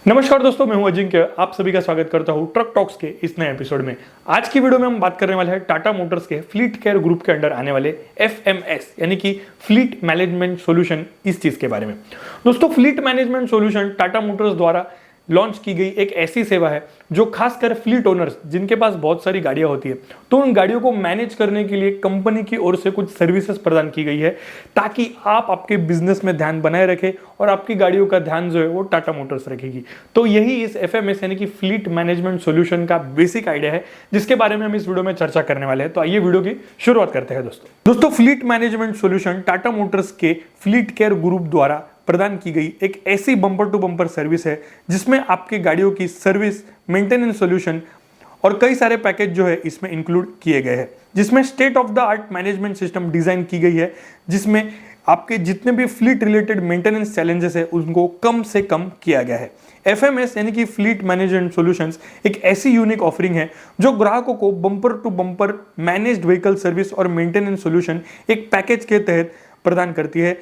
नमस्कार दोस्तों, मैं हूं अजिंक्य। आप सभी का स्वागत करता हूं ट्रक टॉक्स के इस नए एपिसोड में। आज की वीडियो में हम बात करने वाले हैं टाटा मोटर्स के फ्लीट केयर ग्रुप के अंडर आने वाले एफएमएस यानी कि फ्लीट मैनेजमेंट सॉल्यूशन, इस चीज के बारे में। दोस्तों, fleet management solution Tata Motors द्वारा लॉन्च की गई एक ऐसी सेवा है जो खासकर फ्लीट ओनर्स जिनके पास बहुत सारी गाड़ियां होती है, तो उन गाड़ियों को मैनेज करने के लिए कंपनी की ओर से कुछ सर्विसेज प्रदान की गई है ताकि आप आपके बिजनेस में ध्यान बनाए रखें और आपकी गाड़ियों का ध्यान जो है वो टाटा मोटर्स रखेगी। तो यही इस एफएमएस यानी कि फ्लीट मैनेजमेंट सॉल्यूशन का बेसिक आइडिया है जिसके बारे में हम इस वीडियो में चर्चा करने वाले हैं। तो आइए वीडियो की शुरुआत करते हैं। दोस्तों, fleet management solution Tata Motors के फ्लीट केयर ग्रुप द्वारा प्रदान की गई एक ऐसी बम्पर टू बम्पर सर्विस है जिसमें आपकी गाड़ियों की सर्विस, मेंटेनेंस सॉल्यूशन और कई सारे पैकेज जो है इसमें इंक्लूड किए गए हैं, जिसमें state of the art management system design की गई है, जिसमें आपके जितने भी फ्लीट रिलेटेड मेंटेनेंस चैलेंजेस है उनको कम से कम किया गया है। एफएमएस यानी कि फ्लीट मैनेजमेंट सॉल्यूशंस एक ऐसी यूनिक ऑफरिंग है जो ग्राहकों को bumper to bumper managed vehicle service और मेंटेनेंस सॉल्यूशन एक पैकेज के तहत प्रदान करती है,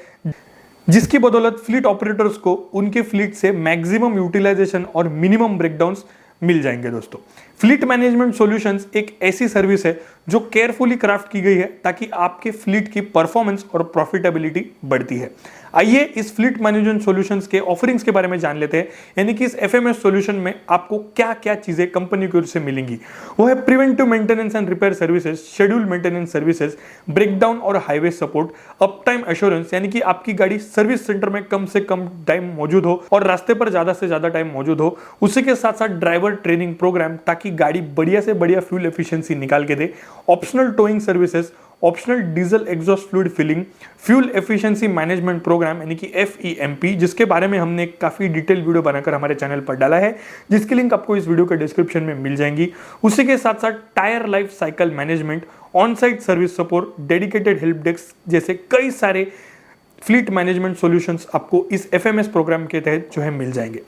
जिसकी बदौलत फ्लीट ऑपरेटर्स को उनके फ्लीट से मैक्सिमम यूटिलाइजेशन और मिनिमम ब्रेकडाउन्स मिल जाएंगे। दोस्तों, फ्लीट मैनेजमेंट सॉल्यूशंस एक ऐसी सर्विस है जो केयरफुली क्राफ्ट की गई है ताकि आपके फ्लीट की परफॉर्मेंस और प्रॉफिटेबिलिटी बढ़ती है। आइए इस फ्लीट मैनेजमेंट सॉल्यूशंस के ऑफरिंग्स के बारे में जान लेते हैं, यानी कि इस एफएमएस सॉल्यूशन में आपको क्या क्या चीजें कंपनी की ओर से मिलेंगी। वो है preventive maintenance and repair services, schedule maintenance services, breakdown और highway support, uptime assurance यानी कि आपकी गाड़ी सर्विस सेंटर में कम से कम टाइम मौजूद हो और रास्ते पर ज्यादा से ज्यादा टाइम मौजूद हो, उसी के साथ साथ ड्राइवर ट्रेनिंग प्रोग्राम ताकि गाड़ी बढ़िया से बढ़िया फ्यूल एफिशिएंसी निकाल के दे, optional towing services, optional diesel exhaust fluid filling, fuel efficiency management program यानी कि FEMP, जिसके बारे में हमने काफी डिटेल वीडियो बनाकर हमारे चैनल पर डाला है, जिसकी लिंक आपको इस वीडियो के डिस्क्रिप्शन में मिल जाएंगी। उसी के साथ साथ tyre life cycle management, on site service support, dedicated help desk जैसे कई सारे फ्लीट मैनेजमेंट सॉल्यूशंस आपको इस एफएमएस प्रोग्राम के तहत जो है मिल जाएंगे।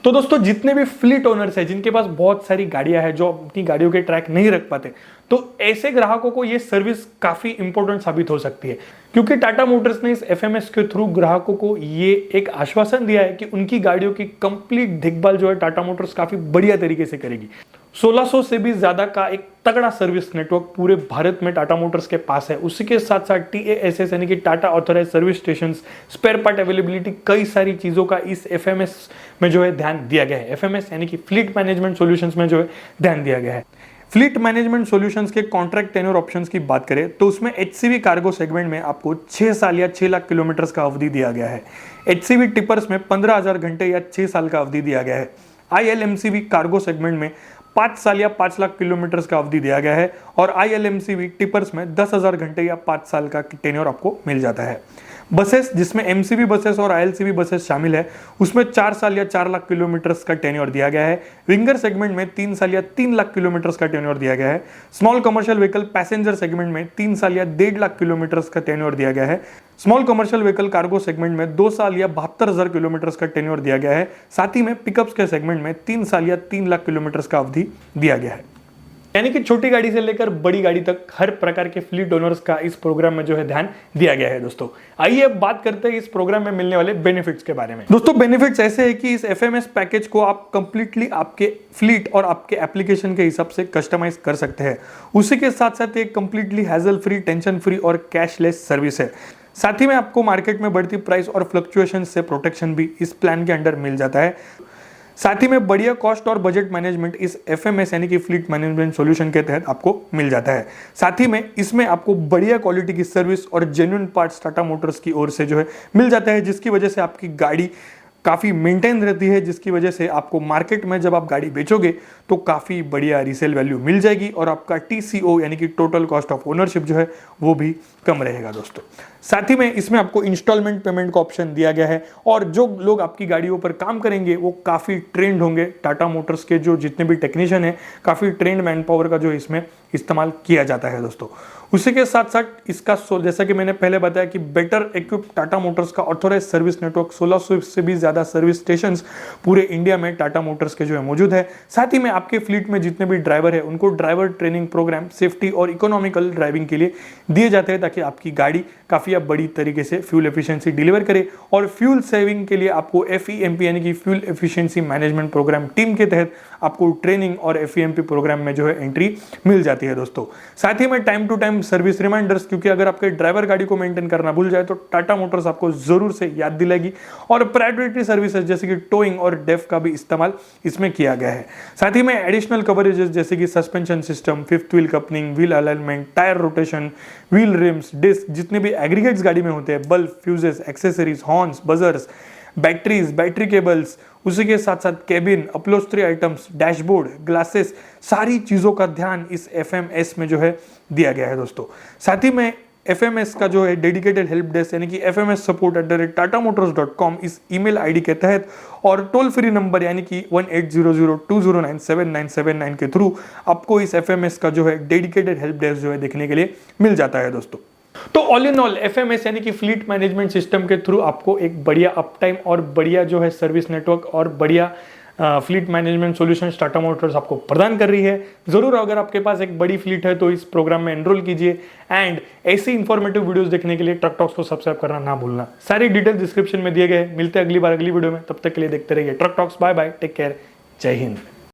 तो दोस्तों, जितने भी फ्लीट ओनर्स हैं जिनके पास बहुत सारी गाड़ियां हैं जो अपनी गाड़ियों के ट्रैक नहीं रख पाते, तो ऐसे ग्राहकों को ये सर्विस काफी इंपॉर्टेंट साबित हो सकती है, क्योंकि टाटा मोटर्स ने इस एफएमएस के थ्रू ग्राहकों को ये एक आश्वासन दिया है कि उनकी गाड़ियों की कंप्लीट देखभाल जो है टाटा मोटर्स काफी बढ़िया तरीके से करेगी। 1600 से भी ज्यादा का एक तगड़ा सर्विस नेटवर्क पूरे भारत में टाटा मोटर्स के पास है। उसी के साथ साथ TASS यानी कि Tata authorised service stations, spare part availability, कई सारी चीजों का इस एफएमएस में जो है ध्यान दिया गया है। एफएमएस यानी कि फ्लीट मैनेजमेंट सॉल्यूशंस में जो है ध्यान दिया गया है। फ्लीट मैनेजमेंट सॉल्यूशंस के कॉन्ट्रैक्ट टेन्योर ऑप्शंस की बात करें तो उसमें HCV कार्गो सेगमेंट में आपको 6 साल या 6 लाख किलोमीटर का अवधि दिया गया है। HCV टिपर्स में 15,000 घंटे या 6 साल का अवधि दिया गया है। ILMCV कार्गो सेगमेंट में 5 साल या 5 लाख किलोमीटर का अवधि दिया गया है और ILMCV टिपर्स में 10,000 घंटे या 5 साल का टेन्योर आपको मिल जाता है। बसेस, जिसमें MCV बसेस और ILCV बसेस शामिल है, उसमें 4 साल या 4 लाख किलोमीटर का टेन्योर दिया गया है। विंगर सेगमेंट में 3 साल या 3 लाख किलोमीटर का टेन्योर दिया गया है। Small commercial vehicle passenger segment में 3 साल या 1.5 लाख किलोमीटर का टेन्योर दिया गया है। Small commercial vehicle cargo segment में 2 साल या 72,000 किलोमीटर का टेन्योर दिया गया है। साथ ही में पिकअप्स के सेगमेंट में 3 साल या 3 लाख किलोमीटर का अवधि दिया गया है। यानी कि छोटी गाड़ी से लेकर बड़ी गाड़ी तक हर प्रकार के फ्लीट ओनर्स का इस प्रोग्राम में जो है ध्यान दिया गया है। दोस्तों, आइए अब बात करते हैं इस प्रोग्राम में मिलने वाले बेनिफिट्स के बारे में। दोस्तों, बेनिफिट्स ऐसे हैं कि इस एफएमएस पैकेज को आप कंप्लीटली आपके फ्लीट और आपके एप्लीकेशन के हिसाब से कस्टमाइज कर सकते हैं। उसी के साथ साथ एक completely hassle free, tension free और कैशलेस सर्विस है। साथ ही में आपको मार्केट में बढ़ती प्राइस और फ्लक्चुएशन से प्रोटेक्शन भी इस प्लान के अंडर मिल जाता है। साथ ही में बढ़िया कॉस्ट और बजट मैनेजमेंट इस एफएमएस यानी कि फ्लीट मैनेजमेंट सॉल्यूशन के तहत आपको मिल जाता है। साथ ही में इसमें आपको बढ़िया क्वालिटी की सर्विस और जेन्युइन पार्ट्स टाटा मोटर्स की ओर से जो है मिल जाता है, जिसकी वजह से आपकी गाड़ी काफ़ी मेंटेन रहती है, जिसकी वजह से आपको मार्केट में जब आप गाड़ी बेचोगे तो काफ़ी बढ़िया रीसेल वैल्यू मिल जाएगी और आपका TCO यानी कि टोटल कॉस्ट ऑफ ओनरशिप जो है वो भी कम रहेगा। दोस्तों, साथ ही में इसमें आपको इंस्टॉलमेंट पेमेंट का ऑप्शन दिया गया है और जो लोग आपकी गाड़ियों पर काम करेंगे वो काफ़ी ट्रेंड होंगे। टाटा मोटर्स के जो जितने भी टेक्नीशियन हैं, काफ़ी ट्रेंड मैन पावर का जो इसमें इस्तेमाल किया जाता है। दोस्तों, उसी के साथ साथ इसका जैसा कि मैंने पहले बताया कि बेटर इक्विप टाटा मोटर्स का ऑथोराइज सर्विस नेटवर्क 1600 से भी ज्यादा सर्विस स्टेशंस पूरे इंडिया में टाटा मोटर्स के जो है मौजूद है। साथ ही में आपके फ्लीट में जितने भी ड्राइवर है उनको ड्राइवर ट्रेनिंग प्रोग्राम, सेफ्टी और इकोनॉमिकल ड्राइविंग के लिए दिए जाते हैं ताकि आपकी गाड़ी काफ़ी बड़ी तरीके से फ्यूल एफिशिएंसी डिलीवर करे। और फ्यूल सेविंग के लिए आपको FEMP यानी कि fuel efficiency management programme team के तहत आपको ट्रेनिंग और FEMP प्रोग्राम में जो है एंट्री मिल जाती है दोस्तों। साथ ही में time to time service reminders, क्योंकि अगर आपके ड्राइवर गाड़ी को मेंटेन करना भूल जाए तो टाटा मोटर्स आपको जरूर से याद दिलाएगी। और प्रायोरिटी सर्विसेज जैसे कि टोइंग और डेफ का भी इस्तेमाल इसमें किया गया है। साथ ही में एडिशनल कवरेजेस जैसे कि suspension system, fifth wheel coupling, wheel alignment, tyre rotation, wheel rims, disc, जितने भी एग्रीगेट्स गाड़ी में होते हैं, bulb, fuses, accessories, horns, buzzers, batteries, battery cables, उसी के साथ साथ cabin, upholstery items, dashboard, glasses, सारी चीज़ों का ध्यान इस FMS में जो है दिया गया है दोस्तों। साथ ही में FMS का जो है डेडिकेटेड हेल्प डेस्क यानी कि fmssupport@tatamotors.com इस ईमेल आईडी के तहत और टोल फ्री नंबर यानी कि 180020979979 के थ्रू आपको इस FMS का जो है डेडिकेटेड हेल्प डेस्क जो है देखने के लिए मिल जाता है दोस्तों। तो ऑल इन ऑल FMS यानी कि फ्लीट मैनेजमेंट सिस्टम के थ्रू आपको एक बढ़िया अप टाइम और बढ़िया जो है सर्विस नेटवर्क और बढ़िया fleet management solution Tata Motors आपको प्रदान कर रही है। जरूर अगर आपके पास एक बड़ी फ्लीट है तो इस प्रोग्राम में एनरोल कीजिए एंड ऐसी इंफॉर्मेटिव वीडियोस देखने के लिए ट्रक टॉक्स को सब्सक्राइब करना ना भूलना। सारी डिटेल डिस्क्रिप्शन में दिए गए। मिलते हैं अगली बार अगली वीडियो में, तब तक के लिए देखते रहिए Truck Talks. Bye bye, take care, जय हिंद।